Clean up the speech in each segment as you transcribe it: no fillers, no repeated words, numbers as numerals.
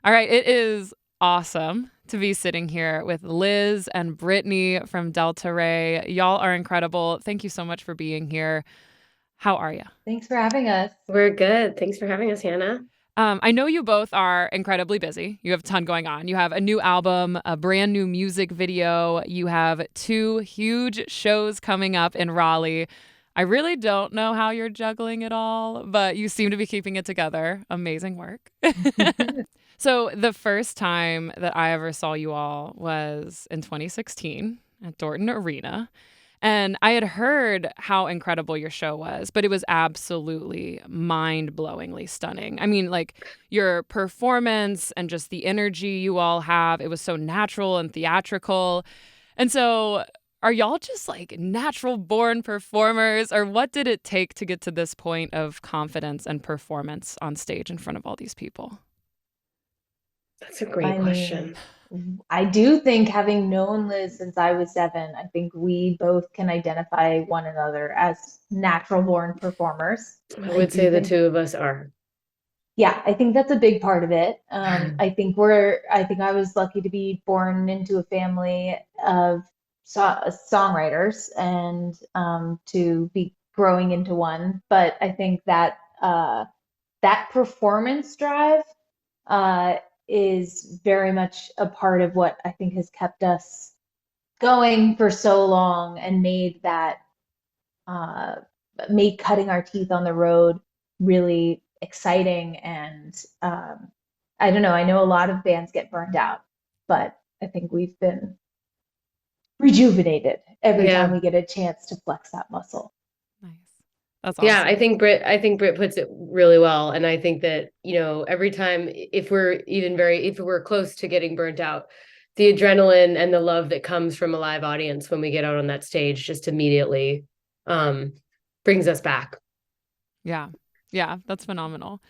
All right, it is awesome to be sitting here with Liz and Brittany from Delta Rae. Y'all are incredible. Thank you so much for being here. How are you? Thanks for having us. We're good. Thanks for having us, Hannah. I know you both are incredibly busy. You have a ton going on. You have a new album, a brand new music video. You have two huge shows coming up in Raleigh. I really don't know how you're juggling it all, but you seem to be keeping it together. Amazing work. So, the first time that I ever saw you all was in 2016 at Dorton Arena. And I had heard how incredible your show was, but it was absolutely mind blowingly stunning. I mean, like your performance and just the energy you all have, it was so natural and theatrical. And so, are y'all just like natural born performers, or what did it take to get to this point of confidence and performance on stage in front of all these people? That's a great I mean, question. I do think having known Liz since I was 7, I think we both can identify one another as natural born performers. I I would do say the think, two of us are. yeah, I think that's a big part of it. I think I was lucky to be born into a family of songwriters and to be growing into one. But I think that that performance drive uh, is very much a part of what I think has kept us going for so long and uh, made cutting our teeth on the road really exciting. And I don't know. I know a lot of bands get burned out, but I think we've been rejuvenated every time Yeah. we get a chance to flex that muscle. Nice. That's Yeah, awesome. I think Britt puts it really well. And I think that, every time if we're close to getting burnt out, the adrenaline and the love that comes from a live audience when we get out on that stage just immediately um brings us back. Yeah. Yeah, that's phenomenal.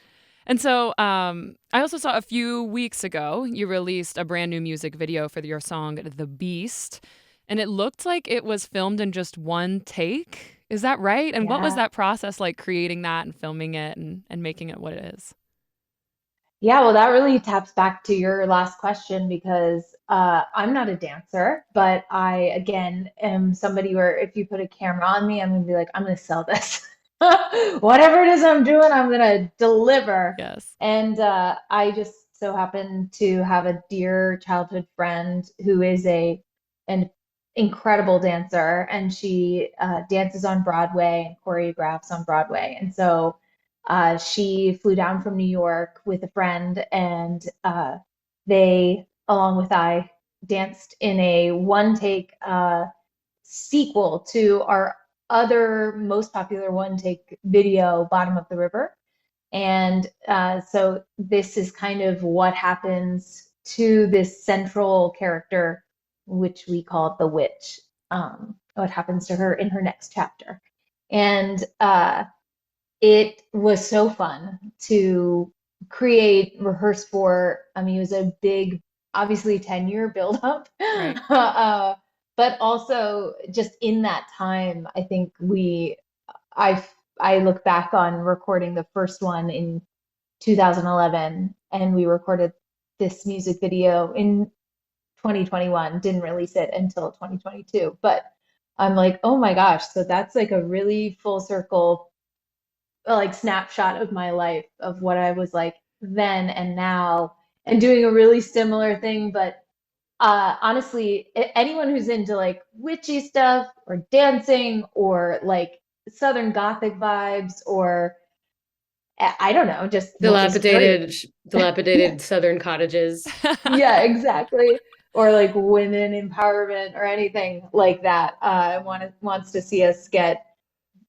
And so I also saw a few weeks ago you released a brand new music video for your song The Beast, and it looked like it was filmed in just one take. Is that right? And what was Yeah. that process like creating that and filming it and making it what it is? Yeah, well, that really taps back to your last question because I'm not a dancer, but I, again, am somebody where if you put a camera on me, I'm gonna be like, I'm gonna sell this. Whatever it is I'm doing, I'm gonna deliver. Yes. And I just so happen to have a dear childhood friend who is an incredible dancer, and she dances on Broadway and choreographs on Broadway. And so she flew down from New York with a friend, and they, along with I, danced in a one take sequel to our other most popular one take video, Bottom of the River. And so this is kind of what happens to this central character, which we call the witch. What happens to her in her next chapter. And it was so fun to create, rehearse for. I mean, it was a big, obviously 10-year build up. Right. uh, but also just in that time, I think I, I look back on recording the first one in 2011, and we recorded this music video in 2021, didn't release it until 2022. But I'm like, oh my gosh, so that's like a really full circle like snapshot of my life of what I was like then and now, and doing a really similar thing. But honestly, anyone who's into like witchy stuff or dancing or like Southern Gothic vibes or I don't know, just is curious. Dilapidated Southern cottages. Yeah, exactly. Or like women empowerment or anything like that. Wants to see us get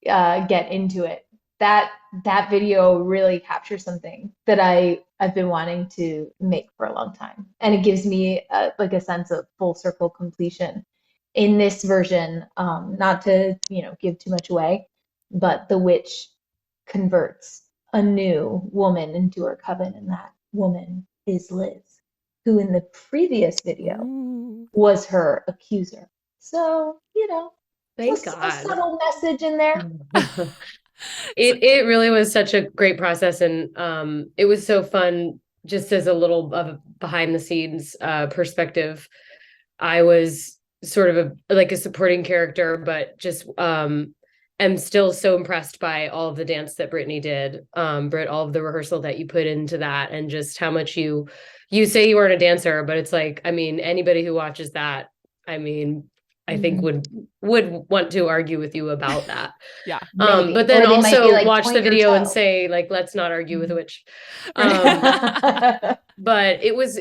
into it. That that video really captures something that I've been wanting to make for a long time, and it gives me like a sense of full circle completion in this version. Not to give too much away, but the witch converts a new woman into her coven, and that woman is Liz, who in the previous video Ooh. was her accuser. So Thank a God. subtle message in there. So, It really was such a great process, and it was so fun just as a little of a behind the scenes perspective, I was sort of like a supporting character, but just am still so impressed by all of the dance that Brittany did. Britt, all of the rehearsal that you put into that, and just how much you say you weren't a dancer, but it's like, I mean, anybody who watches that, I mean, I think would want to argue with you about that. Yeah. Maybe. But then Or they might be also like, watch the point your video and toe. say, like, let's not argue with a witch. Right. But it was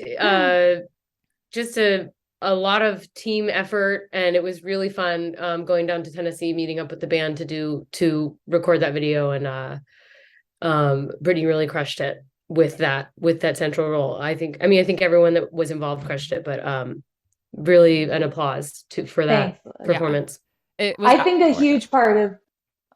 just a lot of team effort, and it was really fun going down to Tennessee, meeting up with the band to record that video, and Brittany really crushed it with that central role. I think everyone that was involved crushed it, but really an applause for that Thanks, Liz. performance. It was I think a gorgeous. huge part of,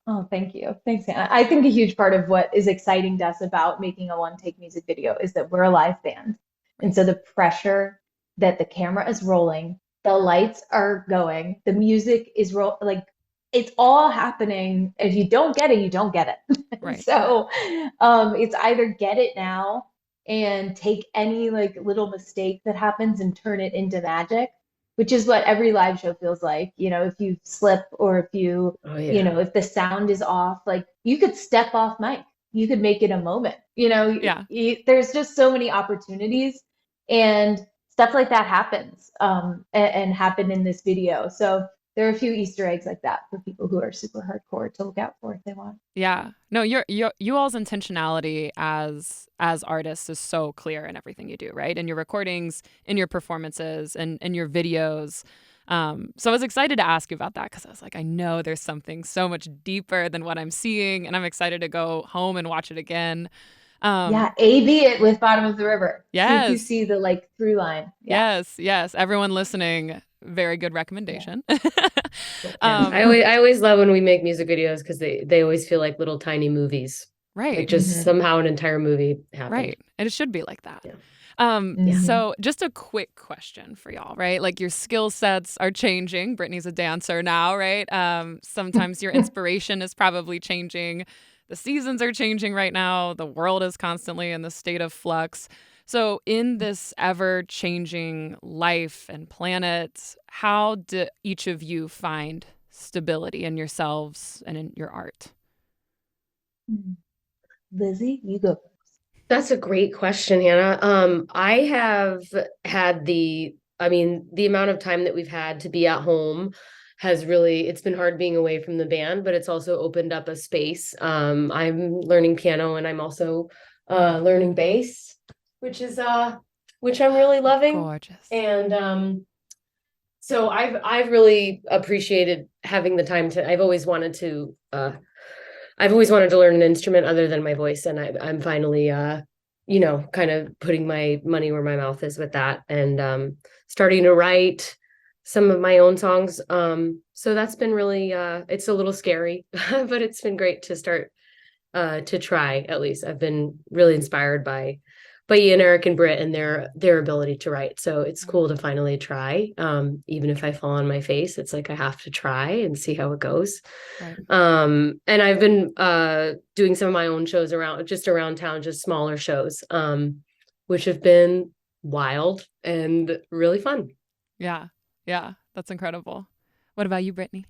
oh, thank you. Thanks, Hannah. I think a huge part of what is exciting to us about making a one-take music video is that we're a live band. And so the pressure that the camera is rolling, the lights are going, the music is like it's all happening. If you don't get it, you don't get it. Right. So it's either get it now and take any like little mistake that happens and turn it into magic, which is what every live show feels like. You know, if you slip or if you, Oh you yeah. know, if the sound is off, like you could step off mic, you could make it a moment. You know, Yeah. there's just so many opportunities, and stuff like that happens and happened in this video. So there are a few Easter eggs like that for people who are super hardcore to look out for if they want. Yeah. No, you all's intentionality as artists is so clear in everything you do, right? In your recordings, in your performances, and in your videos. So I was excited to ask you about that because I was like, I know there's something so much deeper than what I'm seeing, and I'm excited to go home and watch it again. Yeah, A/B it with Bottom of the River. See if you Yes. see the like through line. Yeah. Yes. Everyone listening, very good Yeah. recommendation. Yeah. I always love when we make music videos because they always feel like little tiny movies. Like Right. just somehow an entire movie happened. Right. And it should be like that. Yeah. Yeah. So just a quick question for y'all, right? Like your skill sets are changing. Brittany's a dancer now, right? Sometimes your inspiration is probably changing. The seasons are changing right now. The world is constantly in the state of flux. So in this ever-changing life and planet, how do each of you find stability in yourselves and in your art? Lizzie, you go first. That's a great question, Hannah. I have had the amount of time that we've had to be at home has really, it's been hard being away from the band, but it's also opened up a space. I'm learning piano, and I'm also learning bass, which is which I'm really loving. Gorgeous. And so I've really appreciated having the time to, I've always wanted to learn an instrument other than my voice, and I'm finally, kind of putting my money where my mouth is with that, and starting to write some of my own songs. So that's been really, it's a little scary, but it's been great to start to try. At least I've been really inspired by Ian, Eric, and Britt and their ability to write. So it's cool to finally try. Even if I fall on my face, it's like I have to try and see how it goes. Right. And I've been doing some of my own shows around town, just smaller shows, which have been wild and really fun. Yeah. That's incredible. What about you, Brittany?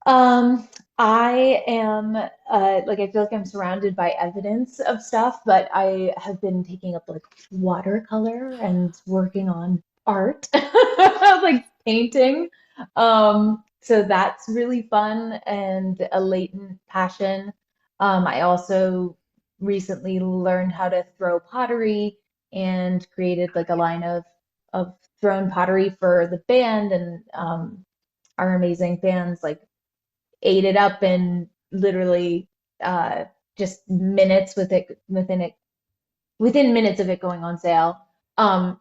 I am like I feel like I'm surrounded by evidence of stuff, but I have been taking up like watercolor and working on art, like painting. So that's really fun and a latent passion. I also recently learned how to throw pottery and created like a line of thrown pottery for the band, and our amazing fans like ate it up in literally just minutes within minutes of it going on sale.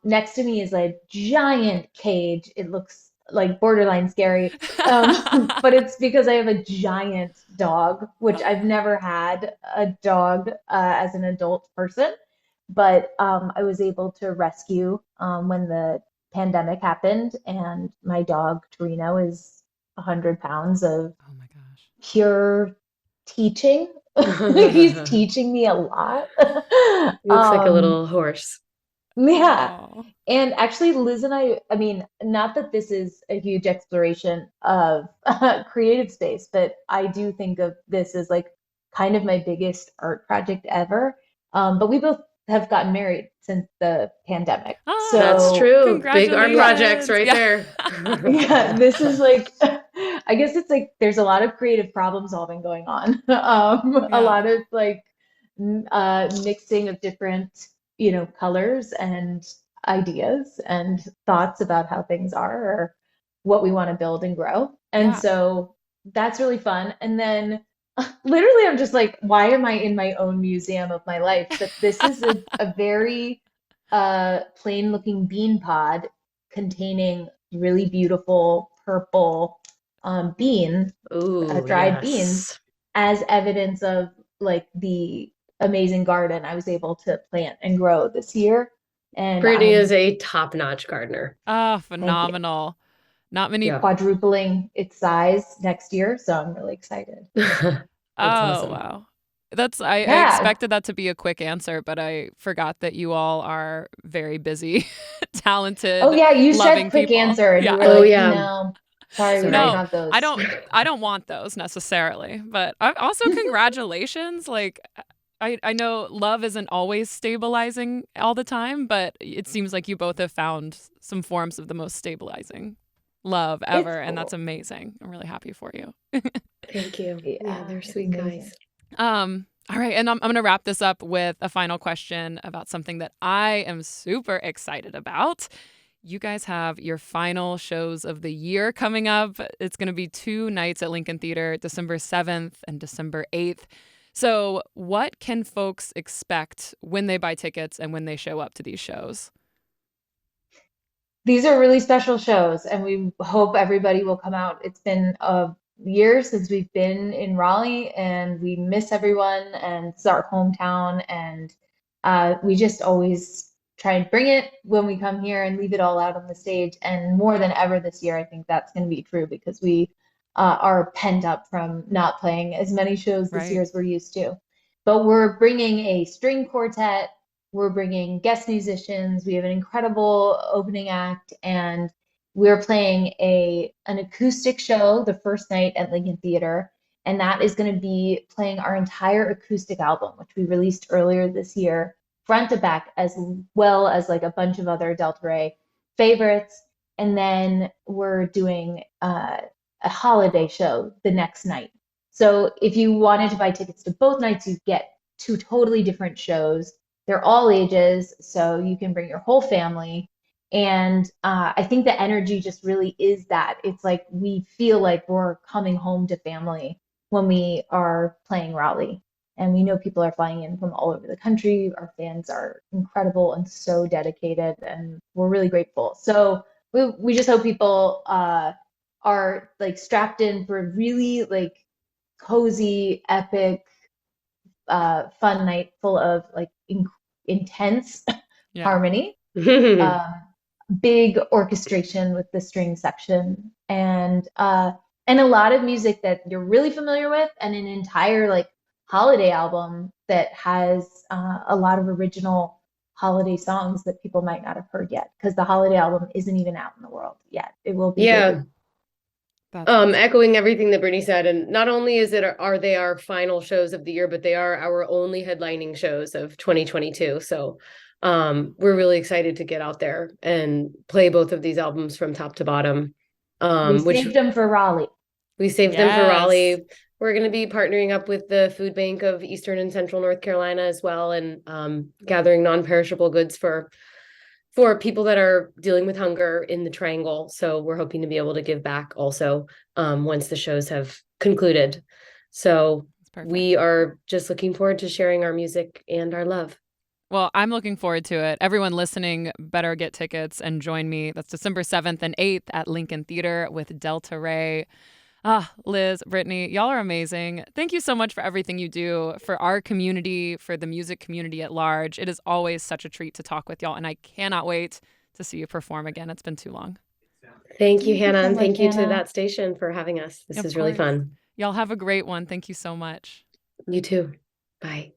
Next to me is a giant cage. It looks like borderline scary, but it's because I have a giant dog, which I've never had a dog as an adult person. But I was able to rescue when the pandemic happened, and my dog Torino is 100 pounds of Oh my gosh. pure teaching He's teaching me a lot. Looks like a little horse. Yeah. Oh, And actually, Liz and I mean, not that this is a huge exploration of creative space, but I do think of this as like kind of my biggest art project ever. But we both have gotten married since the pandemic. That's ah, So, true. Big art yeah, projects congratulations. right Yeah. there. yeah, this is like, I guess it's like there's a lot of creative problem solving going on. A Yeah. lot of like mixing of different, colors and ideas and thoughts about how things are or what we want to build and grow. And Yeah. so that's really fun. And then literally, I'm just like, why am I in my own museum of my life? But this is a very plain looking bean pod containing really beautiful purple bean, Ooh, dried beans, yes. as evidence of like the amazing garden I was able to plant and grow this year. And Brittany is I'm, a top-notch gardener. Oh, thank you, phenomenal. Not many. Yeah. quadrupling its size next year. So I'm really excited. That's Oh, awesome. wow. I Yeah. expected that to be a quick answer, but I forgot that you all are very busy, Oh, talented, yeah. You said loving quick people. answer and you Yeah. were Oh like, yeah. no, sorry, we don't Sorry. No, have I those. don't I don't want those necessarily. But also congratulations. Like I know love isn't always stabilizing all the time, but it seems like you both have found some forms of the most stabilizing love It's ever, and that's cool. amazing. I'm really happy for you. Thank you. Yeah, Yeah, they're it's sweet amazing. guys. All right, and I'm going to wrap this up with a final question about something that I am super excited about. You guys have your final shows of the year coming up. It's going to be 2 nights at Lincoln Theater, December 7th and December 8th. So, what can folks expect when they buy tickets and when they show up to these shows? These are really special shows, and we hope everybody will come out. It's been a year since we've been in Raleigh, and we miss everyone, and it's our hometown, and we just always try and bring it when we come here and leave it all out on the stage. And more than ever this year, I think that's going to be true because we are pent up from not playing as many shows this Right. year as we're used to. But we're bringing a string quartet, we're bringing guest musicians. We have an incredible opening act, and we're playing an acoustic show the first night at Lincoln Theater, and that is going to be playing our entire acoustic album, which we released earlier this year, front to back, as well as like a bunch of other Delta Rae favorites. And then we're doing a holiday show the next night. So if you wanted to buy tickets to both nights, you get 2 totally different shows. They're all ages, so you can bring your whole family. And I think the energy just really is that. It's like we feel like we're coming home to family when we are playing Raleigh. And we know people are flying in from all over the country. Our fans are incredible and so dedicated, and we're really grateful. So we just hope people are like strapped in for a really like cozy, epic, fun night full of like intense Yeah. harmony, um, big orchestration with the string section, and a lot of music that you're really familiar with, and an entire like holiday album that has a lot of original holiday songs that people might not have heard yet because the holiday album isn't even out in the world yet. It will be big. Yeah. That's awesome. Echoing everything that Brittany said, and not only are they our final shows of the year, but they are our only headlining shows of 2022. So we're really excited to get out there and play both of these albums from top to bottom. We Which saved them for Raleigh. we saved them for Yes. Raleigh. We're going to be partnering up with the Food Bank of Eastern and Central North Carolina as well, and gathering non-perishable goods for people that are dealing with hunger in the Triangle. So we're hoping to be able to give back also once the shows have concluded. So That's perfect. we are just looking forward to sharing our music and our love. Well, I'm looking forward to it. Everyone listening better get tickets and join me. That's December 7th and 8th at Lincoln Theater with Delta Rae. Ah, Liz, Brittany, y'all are amazing. Thank you so much for everything you do for our community, for the music community at large. It is always such a treat to talk with y'all, and I cannot wait to see you perform again. It's been too long. Thank you, Thank you Hannah, so and much, thank you to Hannah. that station for having us. This Of is really course. fun. Y'all have a great one. Thank you so much. You too. Bye.